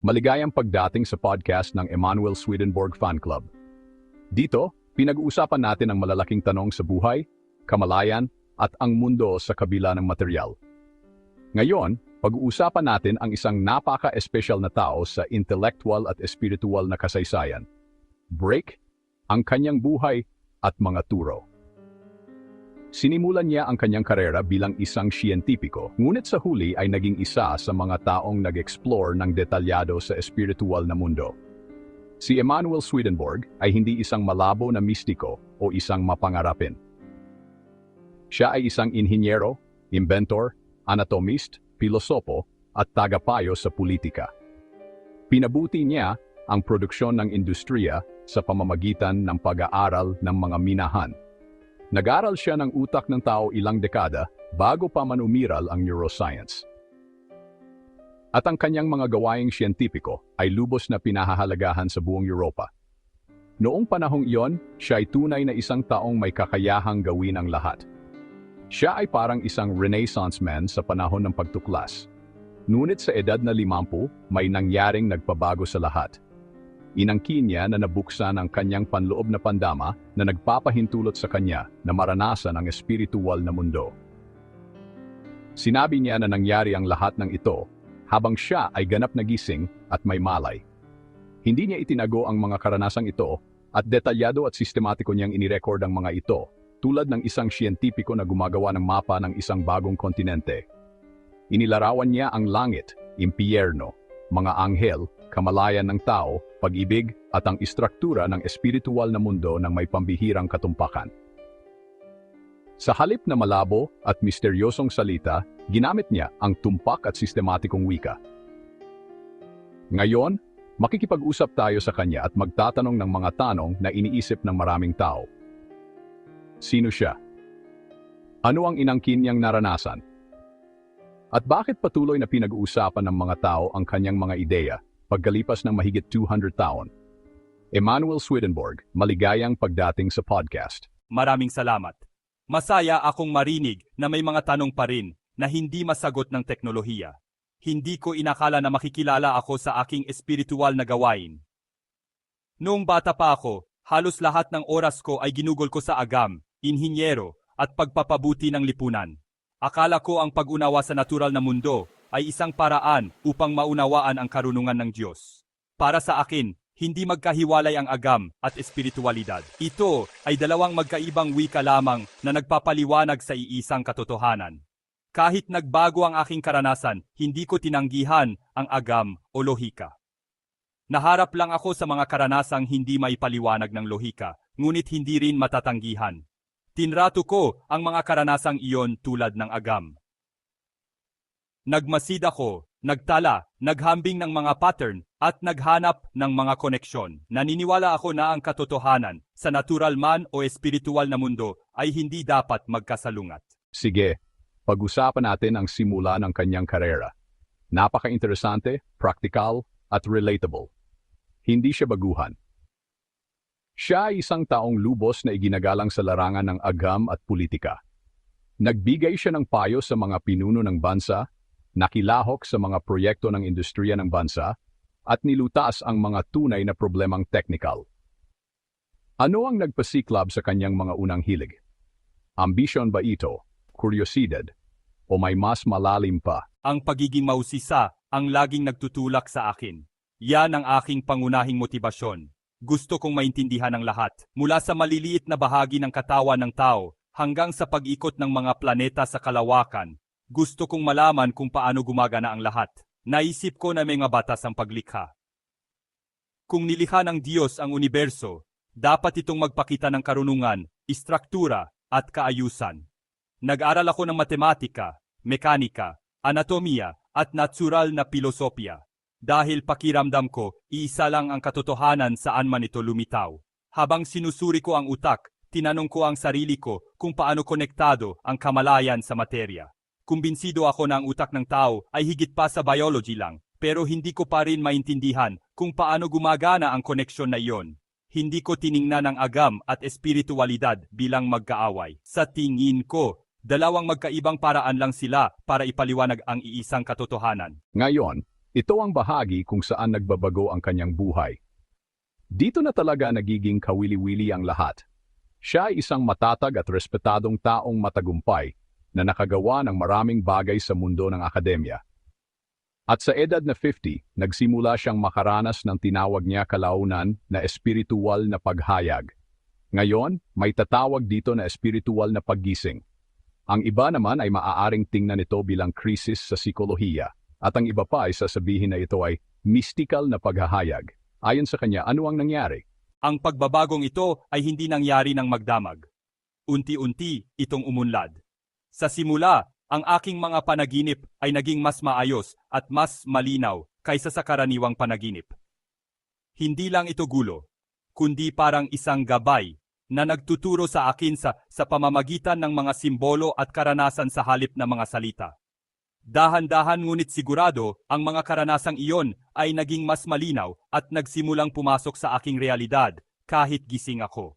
Maligayang pagdating sa podcast ng Emanuel Swedenborg Fan Club. Dito, pinag-uusapan natin ang malalaking tanong sa buhay, kamalayan, at ang mundo sa kabila ng material. Ngayon, pag-uusapan natin ang isang napaka-espesyal na tao sa intellectual at espiritual na kasaysayan. Break, ang kanyang buhay at mga turo. Sinimulan niya ang kanyang karera bilang isang siyentipiko, ngunit sa huli ay naging isa sa mga taong nag-explore ng detalyado sa espiritual na mundo. Si Emanuel Swedenborg ay hindi isang malabo na mistiko o isang mapangarapin. Siya ay isang inhinyero, inventor, anatomist, pilosopo, at tagapayo sa politika. Pinabuti niya ang produksyon ng industriya sa pamamagitan ng pag-aaral ng mga minahan. Nag-aral siya ng utak ng tao ilang dekada bago pa man umiral ang neuroscience. At ang kanyang mga gawaing siyentipiko ay lubos na pinahahalagahan sa buong Europa. Noong panahong iyon, siya ay tunay na isang taong may kakayahang gawin ang lahat. Siya ay parang isang Renaissance man sa panahon ng pagtuklas. Ngunit sa edad na 50, may nangyaring nagpabago sa lahat. Inangkin niya na nabuksan ang kanyang panloob na pandama na nagpapahintulot sa kanya na maranasan ang espiritual na mundo. Sinabi niya na nangyari ang lahat ng ito habang siya ay ganap na gising at may malay. Hindi niya itinago ang mga karanasang ito at detalyado at sistematiko niyang inirecord ang mga ito tulad ng isang siyentipiko na gumagawa ng mapa ng isang bagong kontinente. Inilarawan niya ang langit, impyerno, mga anghel, kamalayan ng tao, pag-ibig, at ang istruktura ng espiritual na mundo ng may pambihirang katumpakan. Sa halip na malabo at misteryosong salita, ginamit niya ang tumpak at sistematikong wika. Ngayon, makikipag-usap tayo sa kanya at magtatanong ng mga tanong na iniisip ng maraming tao. Sino siya? Ano ang inangkin niyang naranasan? At bakit patuloy na pinag-uusapan ng mga tao ang kanyang mga ideya pagkalipas ng mahigit 200 taon? Emanuel Swedenborg, maligayang pagdating sa podcast. Maraming salamat. Masaya akong marinig na may mga tanong pa rin na hindi masagot ng teknolohiya. Hindi ko inakala na makikilala ako sa aking espiritual na gawain. Noong bata pa ako, halos lahat ng oras ko ay ginugol ko sa agam, inhinyero, at pagpapabuti ng lipunan. Akala ko ang pag-unawa sa natural na mundo ay isang paraan upang maunawaan ang karunungan ng Diyos. Para sa akin, hindi magkahiwalay ang agam at espiritualidad. Ito ay dalawang magkaibang wika lamang na nagpapaliwanag sa iisang katotohanan. Kahit nagbago ang aking karanasan, hindi ko tinanggihan ang agam o lohika. Naharap lang ako sa mga karanasang hindi maipaliwanag ng lohika, ngunit hindi rin matatanggihan. Tinrato ko ang mga karanasang iyon tulad ng agam. Nagmasid ako, nagtala, naghambing ng mga pattern, at naghanap ng mga koneksyon. Naniniwala ako na ang katotohanan, sa natural man o espiritual na mundo, ay hindi dapat magkasalungat. Sige, pag-usapan natin ang simula ng kanyang karera. Napaka-interesante, practical, at relatable. Hindi siya baguhan. Siya ay isang taong lubos na iginagalang sa larangan ng agam at politika. Nagbigay siya ng payo sa mga pinuno ng bansa, nakilahok sa mga proyekto ng industriya ng bansa, at nilutas ang mga tunay na problemang technical. Ano ang nagpasiklab sa kanyang mga unang hilig? Ambisyon ba ito, kuryosidad, o may mas malalim pa? Ang pagiging mausisa ang laging nagtutulak sa akin. Yan ang aking pangunahing motibasyon. Gusto kong maintindihan ang lahat, mula sa maliliit na bahagi ng katawan ng tao hanggang sa pag-ikot ng mga planeta sa kalawakan. Gusto kong malaman kung paano gumagana ang lahat. Naisip ko na may mga batas ang paglikha. Kung nilikha ng Diyos ang universo, dapat itong magpakita ng karunungan, istruktura, at kaayusan. Nag-aral ako ng matematika, mekanika, anatomiya, at natural na pilosopya. Dahil pakiramdam ko, iisa lang ang katotohanan saan man ito lumitaw. Habang sinusuri ko ang utak, tinanong ko ang sarili ko kung paano konektado ang kamalayan sa materya. Kumbinsido ako na ang utak ng tao ay higit pa sa biology lang, pero hindi ko pa rin maintindihan kung paano gumagana ang koneksyon na iyon. Hindi ko tiningnan ang agam at espiritualidad bilang magkaaway. Sa tingin ko, dalawang magkaibang paraan lang sila para ipaliwanag ang iisang katotohanan. Ngayon, Ito ang bahagi kung saan nagbabago ang kanyang buhay. Dito na talaga nagiging kawili-wili ang lahat. Siya ay isang matatag at respetadong taong matagumpay na nakagawa ng maraming bagay sa mundo ng akademya. At sa edad na 50, nagsimula siyang makaranas ng tinawag niya kalaunan na espiritual na paghayag. Ngayon, may tatawag dito na espiritual na paggising. Ang iba naman ay maaaring tingnan ito bilang krisis sa psikolohiya, at ang iba pa ay sasabihin na ito ay mystical na paghahayag. Ayon sa kanya, ano ang nangyari? Ang pagbabagong ito ay hindi nangyari ng magdamag. Unti-unti itong umunlad. Sa simula, ang aking mga panaginip ay naging mas maayos at mas malinaw kaysa sa karaniwang panaginip. Hindi lang ito gulo, kundi parang isang gabay na nagtuturo sa akin sa pamamagitan ng mga simbolo at karanasan sa halip na mga salita. Dahan-dahan ngunit sigurado, ang mga karanasang iyon ay naging mas malinaw at nagsimulang pumasok sa aking realidad kahit gising ako.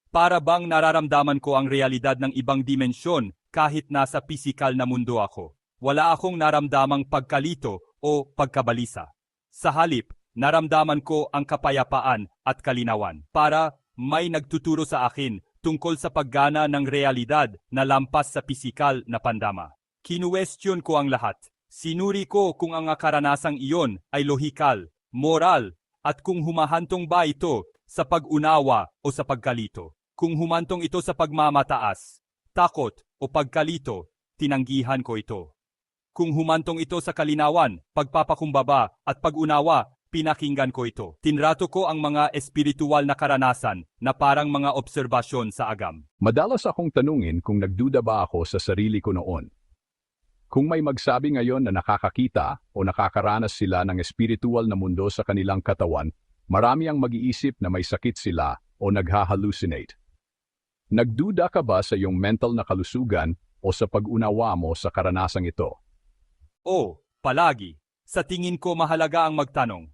Para bang nararamdaman ko ang realidad ng ibang dimensyon kahit nasa pisikal na mundo ako. Wala akong naramdamang pagkalito o pagkabalisa. Sa halip, naramdaman ko ang kapayapaan at kalinawan. Para may nagtuturo sa akin tungkol sa paggana ng realidad na lampas sa pisikal na pandama. Kinuwestiyon ko ang lahat. Sinuri ko kung ang karanasang iyon ay lohikal, moral, at kung humahantong ba ito sa pag-unawa o sa pagkalito. Kung humantong ito sa pagmamataas, takot o pagkalito, tinanggihan ko ito. Kung humantong ito sa kalinawan, pagpapakumbaba at pag-unawa, pinakinggan ko ito. Tinrato ko ang mga espiritual na karanasan na parang mga obserbasyon sa agam. Madalas akong tanungin kung nagduda ba ako sa sarili ko noon. Kung may magsabi ngayon na nakakakita o nakakaranas sila ng espiritual na mundo sa kanilang katawan, marami ang mag-iisip na may sakit sila o nagha-hallucinate. Nagduda ka ba sa iyong mental na kalusugan o sa pag-unawa mo sa karanasang ito? Palagi. Sa tingin ko mahalaga ang magtanong.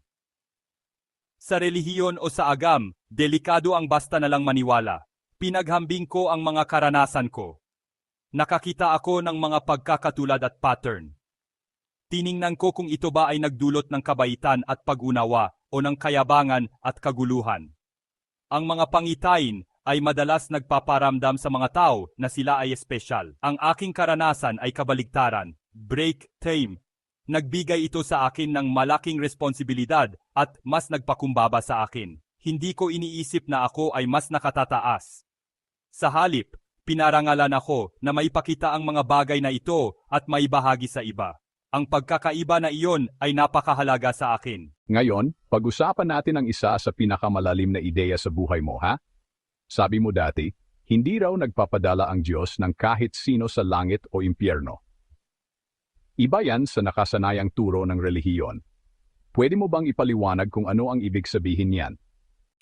Sa relihiyon o sa agam, delikado ang basta na lang maniwala. Pinaghambing ko ang mga karanasan ko. Nakakita ako ng mga pagkakatulad at pattern. Tiningnan ko kung ito ba ay nagdulot ng kabaitan at pag-unawa o ng kayabangan at kaguluhan. Ang mga pangitain ay madalas nagpaparamdam sa mga tao na sila ay espesyal. Ang aking karanasan ay kabaligtaran, break time. Nagbigay ito sa akin ng malaking responsibilidad at mas nagpakumbaba sa akin. Hindi ko iniisip na ako ay mas nakatataas. Sa halip, pinarangalan ako na maipakita ang mga bagay na ito at maibahagi sa iba. Ang pagkakaiba na iyon ay napakahalaga sa akin. Ngayon, pag-usapan natin ang isa sa pinakamalalim na ideya sa buhay mo, ha? Sabi mo dati, hindi raw nagpapadala ang Diyos ng kahit sino sa langit o impyerno. Iba yan sa nakasanayang turo ng relihiyon. Pwede mo bang ipaliwanag kung ano ang ibig sabihin niyan?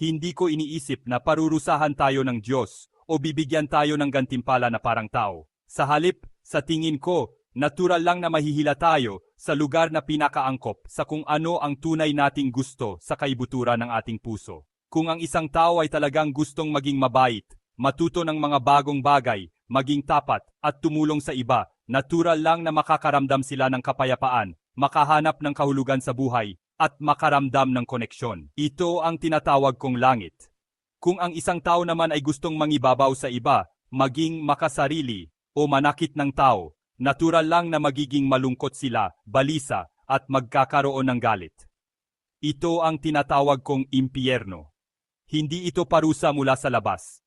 Hindi ko iniisip na parurusahan tayo ng Diyos o bibigyan tayo ng gantimpala na parang tao. Sa halip, sa tingin ko, natural lang na mahihila tayo sa lugar na pinakaangkop sa kung ano ang tunay nating gusto sa kaibuturan ng ating puso. Kung ang isang tao ay talagang gustong maging mabait, matuto ng mga bagong bagay, maging tapat at tumulong sa iba, natural lang na makakaramdam sila ng kapayapaan, makahanap ng kahulugan sa buhay, at makaramdam ng koneksyon. Ito ang tinatawag kong langit. Kung ang isang tao naman ay gustong mangibabaw sa iba, maging makasarili o manakit ng tao, natural lang na magiging malungkot sila, balisa, at magkakaroon ng galit. Ito ang tinatawag kong impyerno. Hindi ito parusa mula sa labas.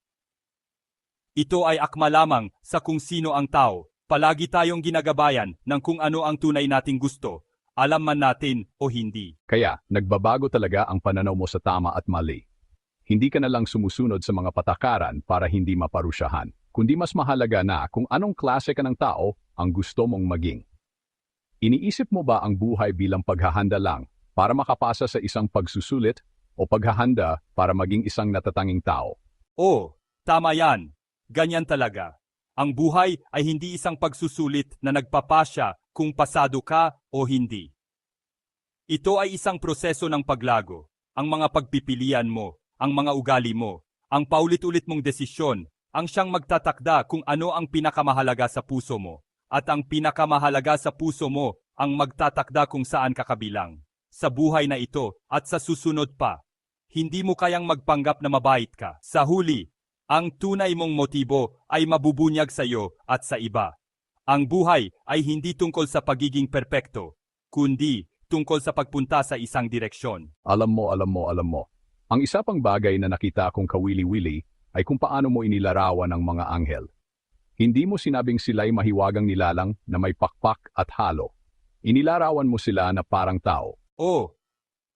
Ito ay akma lamang sa kung sino ang tao. Palagi tayong ginagabayan ng kung ano ang tunay nating gusto, alam man natin o hindi. Kaya, nagbabago talaga ang pananaw mo sa tama at mali. Hindi ka na lang sumusunod sa mga patakaran para hindi maparusyahan, kundi mas mahalaga na kung anong klase ka ng tao ang gusto mong maging. Iniisip mo ba ang buhay bilang paghahanda lang para makapasa sa isang pagsusulit o paghahanda para maging isang natatanging tao? Tama yan. Ganyan talaga. Ang buhay ay hindi isang pagsusulit na nagpapasya kung pasado ka o hindi. Ito ay isang proseso ng paglago. Ang mga pagpipilian mo, ang mga ugali mo, ang paulit-ulit mong desisyon, ang siyang magtatakda kung ano ang pinakamahalaga sa puso mo. At ang pinakamahalaga sa puso mo ang magtatakda kung saan kakabilang. Sa buhay na ito at sa susunod pa, hindi mo kayang magpanggap na mabait ka. Sa huli, ang tunay mong motibo ay mabubunyag sa iyo at sa iba. Ang buhay ay hindi tungkol sa pagiging perpekto, kundi tungkol sa pagpunta sa isang direksyon. Alam mo. Ang isa pang bagay na nakita kong kawili-wili ay kung paano mo inilarawan ang mga anghel. Hindi mo sinabing sila'y mahiwagang nilalang na may pakpak at halo. Inilarawan mo sila na parang tao. Oh,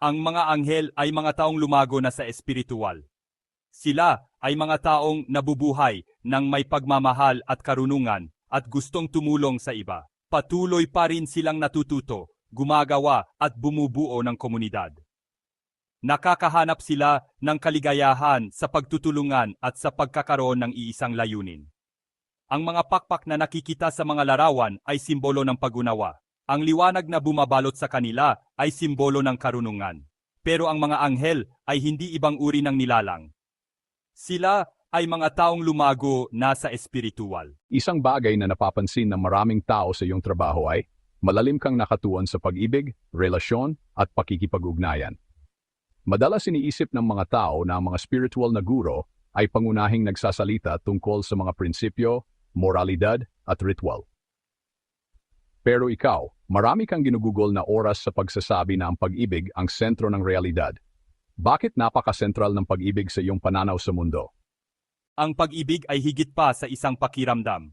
ang mga anghel ay mga taong lumago na sa espiritual. Sila ay mga taong nabubuhay ng may pagmamahal at karunungan at gustong tumulong sa iba. Patuloy pa rin silang natututo, gumagawa at bumubuo ng komunidad. Nakakahanap sila ng kaligayahan sa pagtutulungan at sa pagkakaroon ng iisang layunin. Ang mga pakpak na nakikita sa mga larawan ay simbolo ng pag-unawa. Ang liwanag na bumabalot sa kanila ay simbolo ng karunungan. Pero ang mga anghel ay hindi ibang uri ng nilalang. Sila ay mga taong lumago na sa espiritual. Isang bagay na napapansin ng maraming tao sa iyong trabaho ay malalim kang nakatuon sa pag-ibig, relasyon at pakikipag-ugnayan. Madalas iniisip ng mga tao na ang mga spiritual na guro ay pangunahing nagsasalita tungkol sa mga prinsipyo, moralidad at ritual. Pero ikaw, marami kang ginugugol na oras sa pagsasabi na ang pag-ibig ang sentro ng realidad. Bakit napaka-sentral ng pag-ibig sa iyong pananaw sa mundo? Ang pag-ibig ay higit pa sa isang pakiramdam.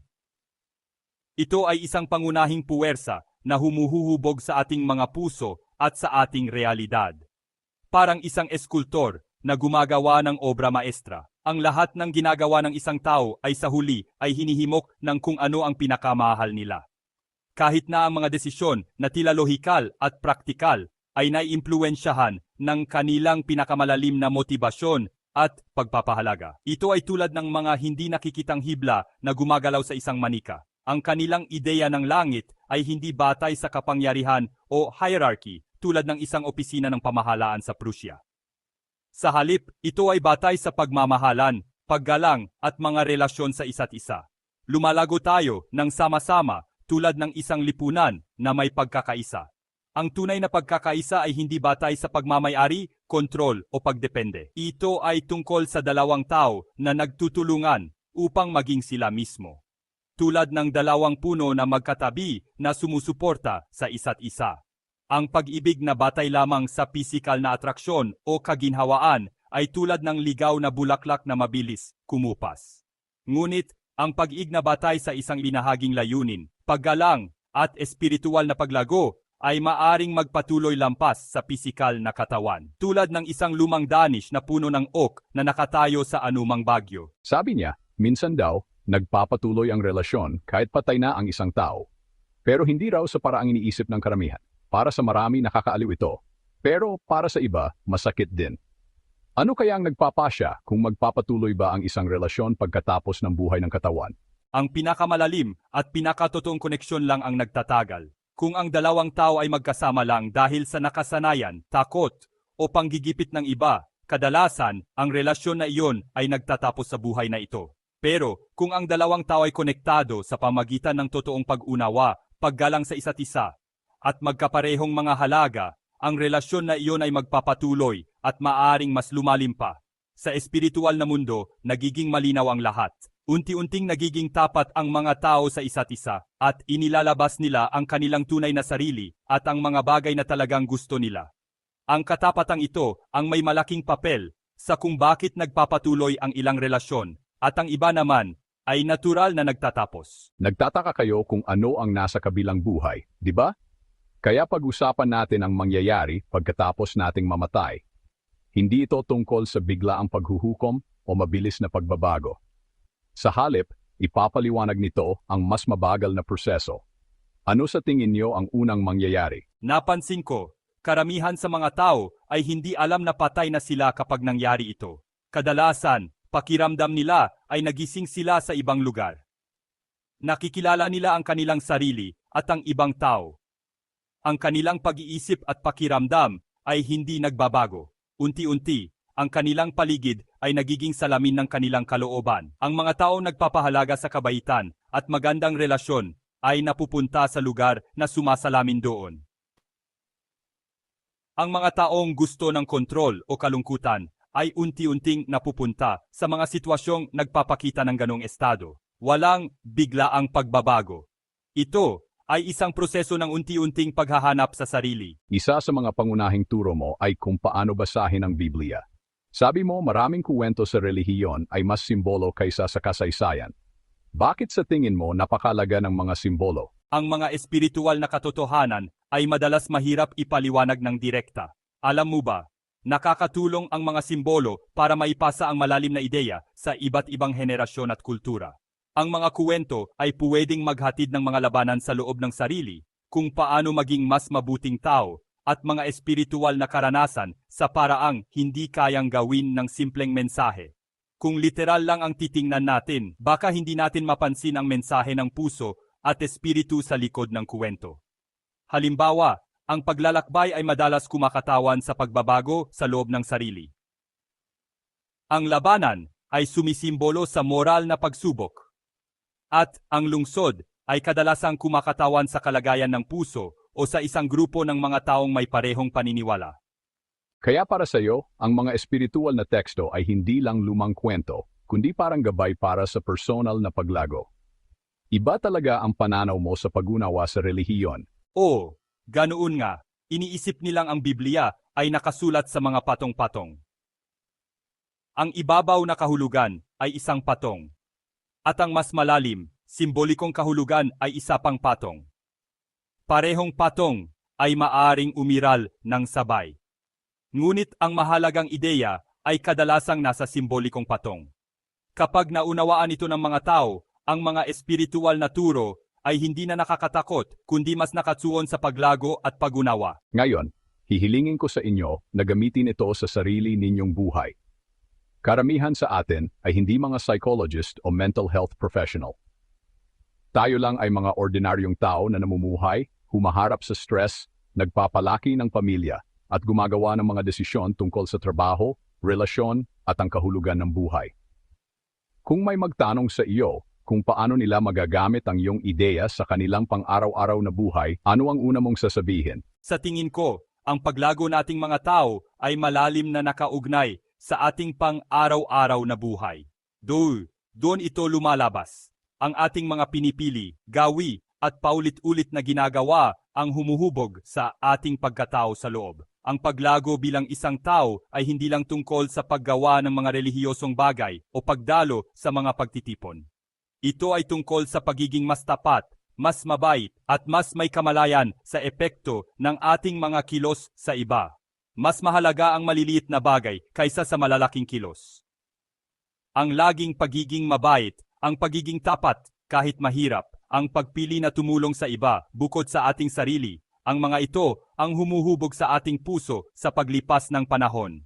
Ito ay isang pangunahing puwersa na humuhuhubog sa ating mga puso at sa ating realidad. Parang isang eskultor na gumagawa ng obra maestra. Ang lahat ng ginagawa ng isang tao ay sa huli ay hinihimok ng kung ano ang pinakamahal nila. Kahit na ang mga desisyon na tila lohikal at praktikal ay naiimpluwensyahan ng kanilang pinakamalalim na motibasyon at pagpapahalaga. Ito ay tulad ng mga hindi nakikitang hibla na gumagalaw sa isang manika. Ang kanilang ideya ng langit ay hindi batay sa kapangyarihan o hierarchy tulad ng isang opisina ng pamahalaan sa Prussia. Sa halip, ito ay batay sa pagmamahalan, paggalang at mga relasyon sa isa't isa. Lumalago tayo ng sama-sama tulad ng isang lipunan na may pagkakaisa. Ang tunay na pagkakaisa ay hindi batay sa pagmamayari, kontrol o pagdepende. Ito ay tungkol sa dalawang tao na nagtutulungan upang maging sila mismo. Tulad ng dalawang puno na magkatabi na sumusuporta sa isa't isa. Ang pag-ibig na batay lamang sa pisikal na atraksyon o kaginhawaan ay tulad ng ligaw na bulaklak na mabilis kumupas. Ngunit, ang pag-ibig na batay sa isang linahaging layunin, paggalang at espiritual na paglago ay maaring magpatuloy lampas sa pisikal na katawan. Tulad ng isang lumang Danish na puno ng oak na nakatayo sa anumang bagyo. Sabi niya, minsan daw, nagpapatuloy ang relasyon kahit patay na ang isang tao. Pero hindi raw sa paraang iniisip ng karamihan. Para sa marami nakakaaliw ito, pero para sa iba, masakit din. Ano kaya ang nagpapasya kung magpapatuloy ba ang isang relasyon pagkatapos ng buhay ng katawan? Ang pinakamalalim at pinakatotoong koneksyon lang ang nagtatagal. Kung ang dalawang tao ay magkasama lang dahil sa nakasanayan, takot, o panggigipit ng iba, kadalasan, ang relasyon na iyon ay nagtatapos sa buhay na ito. Pero, kung ang dalawang tao ay konektado sa pamagitan ng totoong pag-unawa, paggalang sa isa't isa, at magkaparehong mga halaga, ang relasyon na iyon ay magpapatuloy at maaring mas lumalim pa. Sa espiritual na mundo, nagiging malinaw ang lahat. Unti-unting nagiging tapat ang mga tao sa isa't isa at inilalabas nila ang kanilang tunay na sarili at ang mga bagay na talagang gusto nila. Ang katapatang ito ang may malaking papel sa kung bakit nagpapatuloy ang ilang relasyon at ang iba naman ay natural na nagtatapos. Nagtataka kayo kung ano ang nasa kabilang buhay, di ba? Kaya pag-usapan natin ang mangyayari pagkatapos nating mamatay. Hindi ito tungkol sa biglaang paghuhukom o mabilis na pagbabago. Sa halip, ipapaliwanag nito ang mas mabagal na proseso. Ano sa tingin niyo ang unang mangyayari? Napansin ko, karamihan sa mga tao ay hindi alam na patay na sila kapag nangyari ito. Kadalasan, pakiramdam nila ay nagising sila sa ibang lugar. Nakikilala nila ang kanilang sarili at ang ibang tao. Ang kanilang pag-iisip at pakiramdam ay hindi nagbabago. Unti-unti, ang kanilang paligid ay nagiging salamin ng kanilang kalooban. Ang mga taong nagpapahalaga sa kabaitan at magandang relasyon ay napupunta sa lugar na sumasalamin doon. Ang mga taong gusto ng kontrol o kalungkutan ay unti-unting napupunta sa mga sitwasyong nagpapakita ng ganong estado. Walang biglaang pagbabago. Ito ay isang proseso ng unti-unting paghahanap sa sarili. Isa sa mga pangunahing turo mo ay kung paano basahin ang Biblia. Sabi mo maraming kuwento sa relihiyon ay mas simbolo kaysa sa kasaysayan. Bakit sa tingin mo napakalaga ng mga simbolo? Ang mga espiritual na katotohanan ay madalas mahirap ipaliwanag ng direkta. Alam mo ba, nakakatulong ang mga simbolo para maipasa ang malalim na ideya sa iba't ibang henerasyon at kultura. Ang mga kuwento ay puwedeng maghatid ng mga labanan sa loob ng sarili, kung paano maging mas mabuting tao, at mga espiritual na karanasan sa paraang hindi kayang gawin ng simpleng mensahe. Kung literal lang ang titingnan natin, baka hindi natin mapansin ang mensahe ng puso at espiritu sa likod ng kuwento. Halimbawa, ang paglalakbay ay madalas kumakatawan sa pagbabago sa loob ng sarili. Ang labanan ay sumisimbolo sa moral na pagsubok. At ang lungsod ay kadalasang kumakatawan sa kalagayan ng puso o sa isang grupo ng mga taong may parehong paniniwala. Kaya para sa iyo, ang mga espiritual na teksto ay hindi lang lumang kwento, kundi parang gabay para sa personal na paglago. Iba talaga ang pananaw mo sa pag-unawa sa relihiyon. Oo, ganoon nga, iniisip nilang ang Biblia ay nakasulat sa mga patong-patong. Ang ibabaw na kahulugan ay isang patong. At ang mas malalim, simbolikong kahulugan ay isa pang patong. Parehong patong ay maaring umiral ng sabay. Ngunit ang mahalagang ideya ay kadalasang nasa simbolikong patong. Kapag naunawaan ito ng mga tao, ang mga espiritual na turo ay hindi na nakakatakot kundi mas nakatsuon sa paglago at pag-unawa. Ngayon, hihilingin ko sa inyo na gamitin ito sa sarili ninyong buhay. Karamihan sa atin ay hindi mga psychologist o mental health professional. Tayo lang ay mga ordinaryong tao na namumuhay, humaharap sa stress, nagpapalaki ng pamilya, at gumagawa ng mga desisyon tungkol sa trabaho, relasyon, at ang kahulugan ng buhay. Kung may magtanong sa iyo kung paano nila magagamit ang iyong ideya sa kanilang pang-araw-araw na buhay, ano ang una mong sasabihin? Sa tingin ko, ang paglago nating mga tao ay malalim na nakaugnay sa ating pang-araw-araw na buhay. Doon ito lumalabas. Ang ating mga pinipili, gawi, at paulit-ulit na ginagawa ang humuhubog sa ating pagkatao sa loob. Ang paglago bilang isang tao ay hindi lang tungkol sa paggawa ng mga relihiyosong bagay o pagdalo sa mga pagtitipon. Ito ay tungkol sa pagiging mas tapat, mas mabait, at mas may kamalayan sa epekto ng ating mga kilos sa iba. Mas mahalaga ang maliliit na bagay kaysa sa malalaking kilos. Ang laging pagiging mabait, ang pagiging tapat kahit mahirap, ang pagpili na tumulong sa iba bukod sa ating sarili, ang mga ito ang humuhubog sa ating puso sa paglipas ng panahon.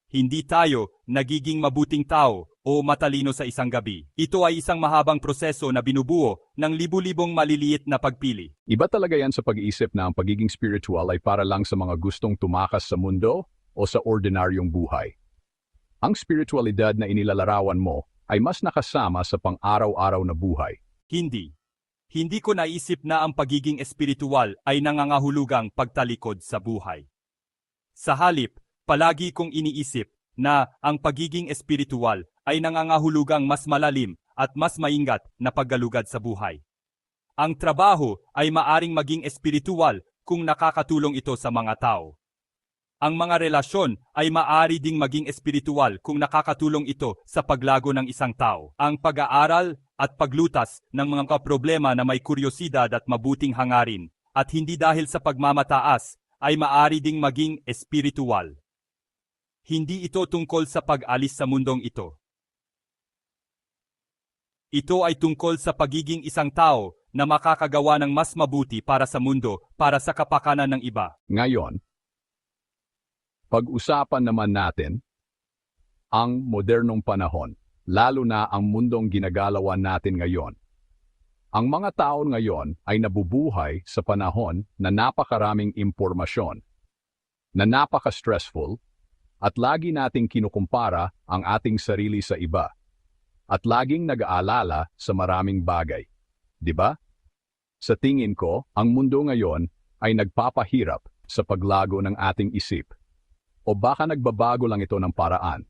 Hindi tayo nagiging mabuting tao o matalino sa isang gabi. Ito ay isang mahabang proseso na binubuo ng libu-libong maliliit na pagpili. Iba talaga yan sa pag-iisip na ang pagiging spiritual ay para lang sa mga gustong tumakas sa mundo o sa ordinaryong buhay. Ang spiritualidad na inilalarawan mo ay mas nakasama sa pang-araw-araw na buhay. Hindi ko naisip na ang pagiging espiritual ay nangangahulugang pagtalikod sa buhay. Sa halip, palagi kong iniisip na ang pagiging espiritual ay nangangahulugang mas malalim at mas maingat na paggalugad sa buhay. Ang trabaho ay maaring maging espiritual kung nakakatulong ito sa mga tao. Ang mga relasyon ay maaari ding maging espiritual kung nakakatulong ito sa paglago ng isang tao. Ang pag-aaral at paglutas ng mga problema na may kuryosidad at mabuting hangarin at hindi dahil sa pagmamataas ay maaari ding maging espiritual. Hindi ito tungkol sa pag-alis sa mundong ito. Ito ay tungkol sa pagiging isang tao na makakagawa ng mas mabuti para sa mundo, para sa kapakanan ng iba. Ngayon, pag-usapan naman natin ang modernong panahon, lalo na ang mundong ginagalawan natin ngayon. Ang mga tao ngayon ay nabubuhay sa panahon na napakaraming impormasyon, na napaka-stressful, at lagi nating kinukumpara ang ating sarili sa iba, at laging nag-aalala sa maraming bagay. Di ba? Sa tingin ko, ang mundo ngayon ay nagpapahirap sa paglago ng ating isip. O baka nagbabago lang ito ng paraan.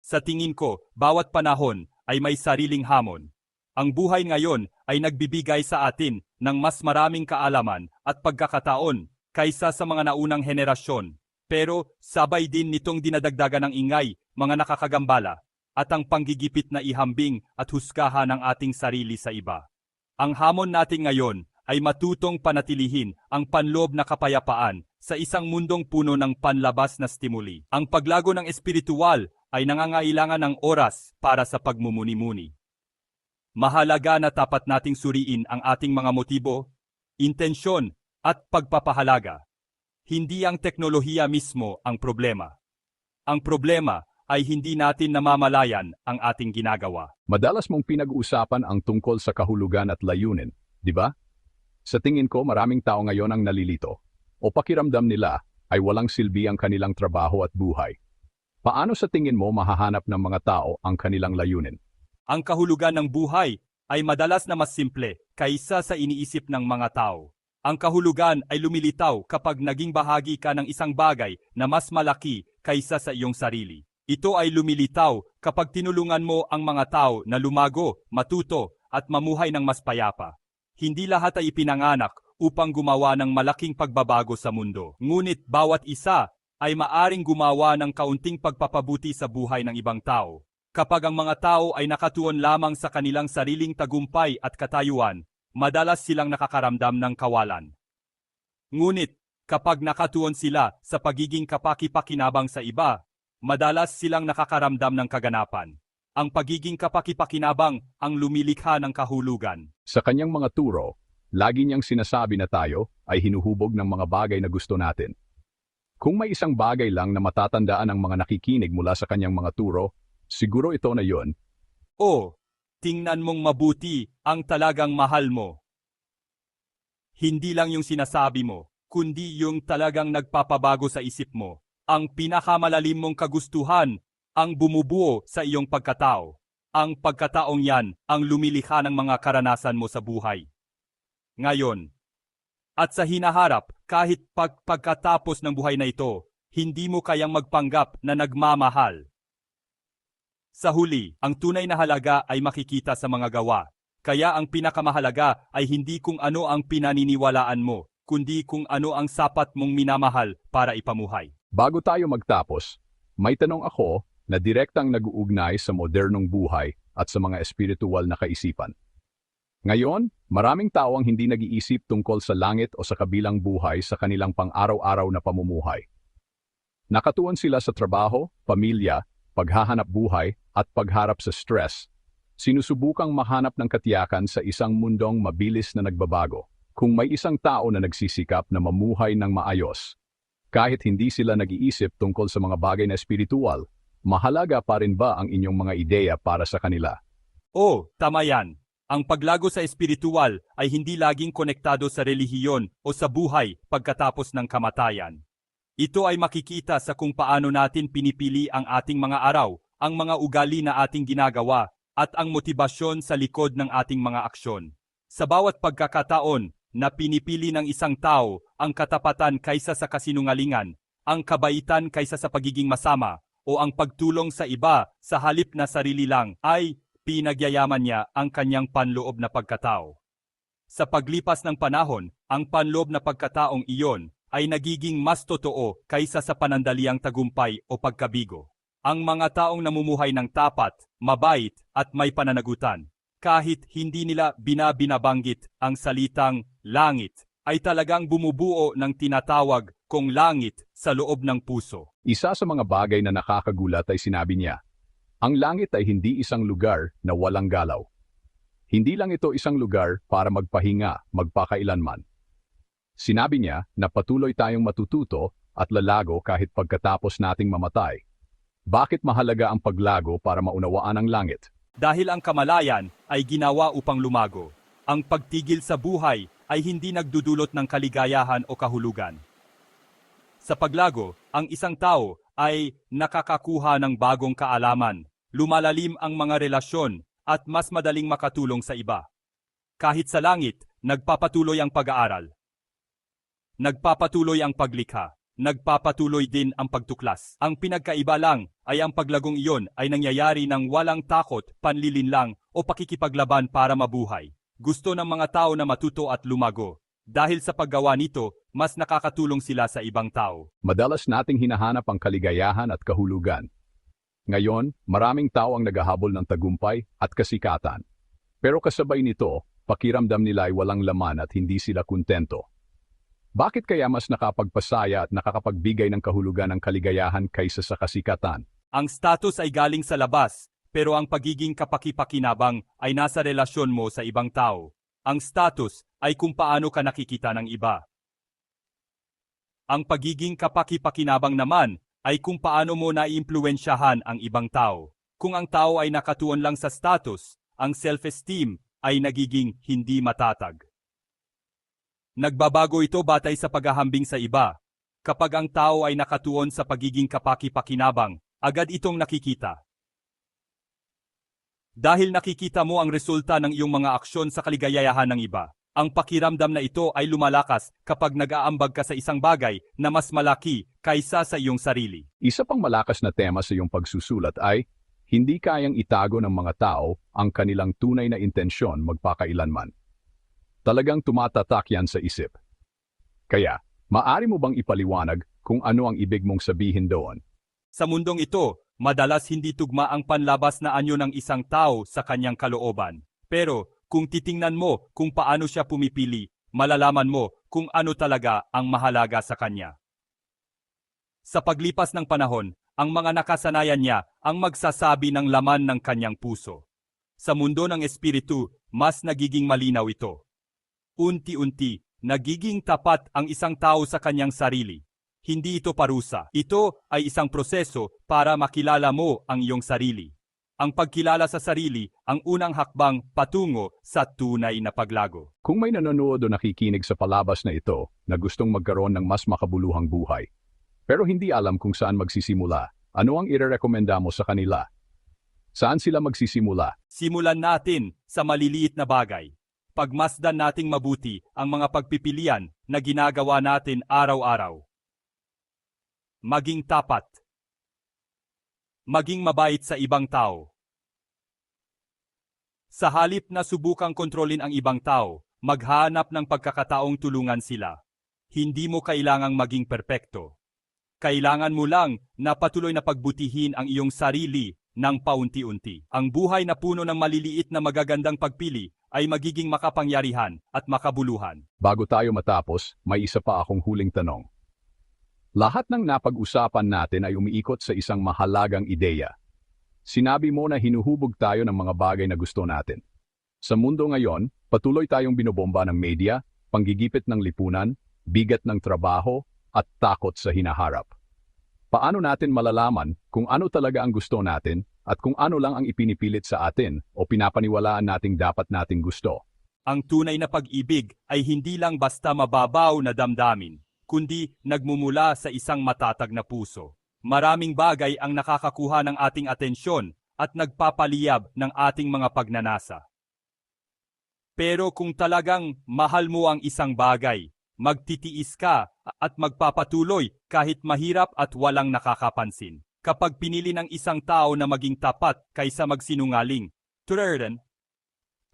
Sa tingin ko, bawat panahon ay may sariling hamon. Ang buhay ngayon ay nagbibigay sa atin ng mas maraming kaalaman at pagkakataon kaysa sa mga naunang henerasyon. Pero sabay din nitong dinadagdagan ng ingay, mga nakakagambala, at ang panggigipit na ihambing at husgahan ng ating sarili sa iba. Ang hamon natin ngayon ay matutong panatilihin ang panloob na kapayapaan sa isang mundong puno ng panlabas na stimuli. Ang paglago ng espiritual ay nangangailangan ng oras para sa pagmumuni-muni. Mahalaga na tapat nating suriin ang ating mga motibo, intensyon at pagpapahalaga. Hindi ang teknolohiya mismo ang problema. Ang problema ay hindi natin namamalayan ang ating ginagawa. Madalas mong pinag-uusapan ang tungkol sa kahulugan at layunin, di ba? Sa tingin ko, maraming tao ngayon ang nalilito o pakiramdam nila ay walang silbi ang kanilang trabaho at buhay. Paano sa tingin mo mahahanap ng mga tao ang kanilang layunin? Ang kahulugan ng buhay ay madalas na mas simple kaysa sa iniisip ng mga tao. Ang kahulugan ay lumilitaw kapag naging bahagi ka ng isang bagay na mas malaki kaysa sa iyong sarili. Ito ay lumilitaw kapag tinulungan mo ang mga tao na lumago, matuto at mamuhay ng mas payapa. Hindi lahat ay ipinanganak upang gumawa ng malaking pagbabago sa mundo. Ngunit bawat isa ay maaring gumawa ng kaunting pagpapabuti sa buhay ng ibang tao. Kapag ang mga tao ay nakatuon lamang sa kanilang sariling tagumpay at katayuan, madalas silang nakakaramdam ng kawalan. Ngunit kapag nakatuon sila sa pagiging kapaki-pakinabang sa iba, madalas silang nakakaramdam ng kaganapan. Ang pagiging kapaki-pakinabang ang lumilikha ng kahulugan. Sa kanyang mga turo, lagi niyang sinasabi na tayo ay hinuhubog ng mga bagay na gusto natin. Kung may isang bagay lang na matatandaan ng mga nakikinig mula sa kanyang mga turo, siguro ito na yon. O, tingnan mong mabuti ang talagang mahal mo. Hindi lang yung sinasabi mo, kundi yung talagang nagpapabago sa isip mo. Ang pinakamalalim mong kagustuhan ang bumubuo sa iyong pagkatao. Ang pagkataong yan ang lumilikha ng mga karanasan mo sa buhay. Ngayon, at sa hinaharap, kahit pagkatapos ng buhay na ito, hindi mo kayang magpanggap na nagmamahal. Sa huli, ang tunay na halaga ay makikita sa mga gawa. Kaya ang pinakamahalaga ay hindi kung ano ang pinaniniwalaan mo, kundi kung ano ang sapat mong minamahal para ipamuhay. Bago tayo magtapos, may tanong ako na direktang nag-uugnay sa modernong buhay at sa mga espiritual na kaisipan. Ngayon, maraming tao ang hindi nag-iisip tungkol sa langit o sa kabilang buhay sa kanilang pang-araw-araw na pamumuhay. Nakatuon sila sa trabaho, pamilya, paghahanap buhay at pagharap sa stress. Sinusubukang mahanap ng katiyakan sa isang mundong mabilis na nagbabago. Kung may isang tao na nagsisikap na mamuhay ng maayos, kahit hindi sila nag-iisip tungkol sa mga bagay na espiritual, mahalaga pa rin ba ang inyong mga ideya para sa kanila? Tama yan. Ang paglago sa espiritual ay hindi laging konektado sa relihiyon o sa buhay pagkatapos ng kamatayan. Ito ay makikita sa kung paano natin pinipili ang ating mga araw, ang mga ugali na ating ginagawa, at ang motibasyon sa likod ng ating mga aksyon. Sa bawat pagkakataon na pinipili ng isang tao ang katapatan kaysa sa kasinungalingan, ang kabaitan kaysa sa pagiging masama, o ang pagtulong sa iba sa halip na sarili lang, ay pinagyayaman niya ang kanyang panloob na pagkatao. Sa paglipas ng panahon, ang panloob na pagkataong iyon ay nagiging mas totoo kaysa sa panandaliang tagumpay o pagkabigo. Ang mga taong namumuhay ng tapat, mabait at may pananagutan, kahit hindi nila binabanggit ang salitang langit, ay talagang bumubuo ng tinatawag kong langit sa loob ng puso. Isa sa mga bagay na nakakagulat ay sinabi niya, ang langit ay hindi isang lugar na walang galaw. Hindi lang ito isang lugar para magpahinga, magpakailanman. Sinabi niya na patuloy tayong matututo at lalago kahit pagkatapos nating mamatay. Bakit mahalaga ang paglago para maunawaan ang langit? Dahil ang kamalayan ay ginawa upang lumago. Ang pagtigil sa buhay ay hindi nagdudulot ng kaligayahan o kahulugan. Sa paglago, ang isang tao ay nakakakuha ng bagong kaalaman, lumalalim ang mga relasyon at mas madaling makatulong sa iba. Kahit sa langit, Nagpapatuloy ang pag-aaral. Nagpapatuloy ang paglikha. Nagpapatuloy din ang pagtuklas. Ang pinagkaiba lang ay ang paglagong iyon ay nangyayari ng walang takot, panlilinlang o pakikipaglaban para mabuhay. Gusto ng mga tao na matuto at lumago. Dahil sa paggawa nito, mas nakakatulong sila sa ibang tao. Madalas nating hinahanap ang kaligayahan at kahulugan. Ngayon, maraming tao ang naghahabol ng tagumpay at kasikatan. Pero kasabay nito, pakiramdam nila ay walang laman at hindi sila kontento. Bakit kaya mas nakapagpasaya at nakakapagbigay ng kahulugan ng kaligayahan kaysa sa kasikatan? Ang status ay galing sa labas, pero ang pagiging kapaki-pakinabang ay nasa relasyon mo sa ibang tao. Ang status ay kung paano ka nakikita ng iba. Ang pagiging kapaki-pakinabang naman ay kung paano mo naiimpluwensyahan ang ibang tao. Kung ang tao ay nakatuon lang sa status, ang self-esteem ay nagiging hindi matatag. Nagbabago ito batay sa paghahambing sa iba. Kapag ang tao ay nakatuon sa pagiging kapaki-pakinabang, agad itong nakikita. Dahil nakikita mo ang resulta ng iyong mga aksyon sa kaligayahan ng iba, ang pakiramdam na ito ay lumalakas kapag nag-aambag ka sa isang bagay na mas malaki kaysa sa iyong sarili. Isa pang malakas na tema sa iyong pagsusulat ay, hindi kayang itago ng mga tao ang kanilang tunay na intensyon magpakailanman. Talagang tumatatak yan sa isip. Kaya, maari mo bang ipaliwanag kung ano ang ibig mong sabihin doon? Sa mundong ito, madalas hindi tugma ang panlabas na anyo ng isang tao sa kanyang kalooban. Pero, kung titingnan mo kung paano siya pumipili, malalaman mo kung ano talaga ang mahalaga sa kanya. Sa paglipas ng panahon, ang mga nakasanayan niya ang magsasabi ng laman ng kanyang puso. Sa mundo ng espiritu, mas nagiging malinaw ito. Unti-unti, nagiging tapat ang isang tao sa kanyang sarili. Hindi ito parusa. Ito ay isang proseso para makilala mo ang iyong sarili. Ang pagkilala sa sarili ang unang hakbang patungo sa tunay na paglago. Kung may nanonood o nakikinig sa palabas na ito na gustong magkaroon ng mas makabuluhang buhay, pero hindi alam kung saan magsisimula, ano ang irerekomenda mo sa kanila? Saan sila magsisimula? Simulan natin sa maliliit na bagay. Pagmasdan nating mabuti ang mga pagpipilian na ginagawa natin araw-araw. Maging tapat. Maging mabait sa ibang tao. Sa halip na subukang kontrolin ang ibang tao, maghanap ng pagkakataong tulungan sila. Hindi mo kailangang maging perpekto. Kailangan mo lang na patuloy na pagbutihin ang iyong sarili ng paunti-unti. Ang buhay na puno ng maliliit na magagandang pagpili ay magiging makapangyarihan at makabuluhan. Bago tayo matapos, may isa pa akong huling tanong. Lahat ng napag-usapan natin ay umiikot sa isang mahalagang ideya. Sinabi mo na hinuhubog tayo ng mga bagay na gusto natin. Sa mundo ngayon, patuloy tayong binobomba ng media, panggigipit ng lipunan, bigat ng trabaho, at takot sa hinaharap. Paano natin malalaman kung ano talaga ang gusto natin at kung ano lang ang ipinipilit sa atin o pinapaniwalaan nating dapat nating gusto? Ang tunay na pag-ibig ay hindi lang basta mababaw na damdamin, kundi nagmumula sa isang matatag na puso. Maraming bagay ang nakakakuha ng ating atensyon at nagpapaliyab ng ating mga pagnanasa. Pero kung talagang mahal mo ang isang bagay, magtitiis ka at magpapatuloy kahit mahirap at walang nakakapansin. Kapag pinili ng isang tao na maging tapat kaysa magsinungaling,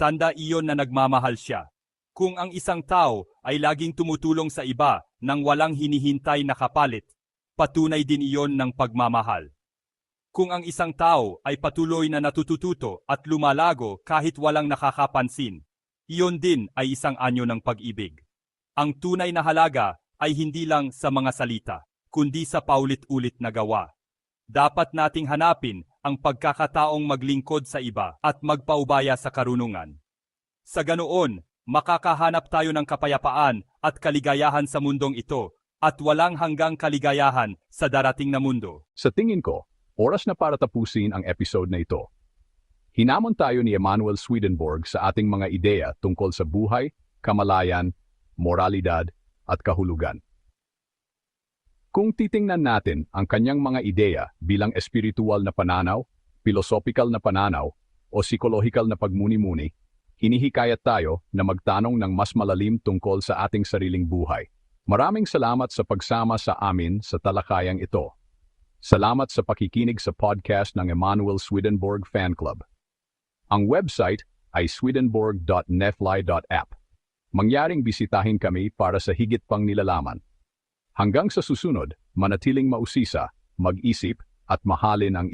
tanda iyon na nagmamahal siya. Kung ang isang tao ay laging tumutulong sa iba nang walang hinihintay na kapalit, patunay din iyon ng pagmamahal. Kung ang isang tao ay patuloy na natututo at lumalago kahit walang nakakapansin, iyon din ay isang anyo ng pag-ibig. Ang tunay na halaga ay hindi lang sa mga salita, kundi sa paulit-ulit na gawa. Dapat nating hanapin ang pagkakataong maglingkod sa iba at magpaubaya sa karunungan. Sa ganoon, makakahanap tayo ng kapayapaan at kaligayahan sa mundong ito at walang hanggang kaligayahan sa darating na mundo. Sa tingin ko, oras na para tapusin ang episode na ito. Hinamon tayo ni Emanuel Swedenborg sa ating mga ideya tungkol sa buhay, kamalayan, moralidad, at kahulugan. Kung titingnan natin ang kanyang mga ideya bilang espiritual na pananaw, philosophical na pananaw, o psychological na pagmuni-muni, hinihikayat tayo na magtanong ng mas malalim tungkol sa ating sariling buhay. Maraming salamat sa pagsama sa amin sa talakayang ito. Salamat sa pakikinig sa podcast ng Emanuel Swedenborg Fan Club. Ang website ay swedenborg.nefly.app. Mangyaring bisitahin kami para sa higit pang nilalaman. Hanggang sa susunod, manatiling mausisa, mag-isip, at mahalin ang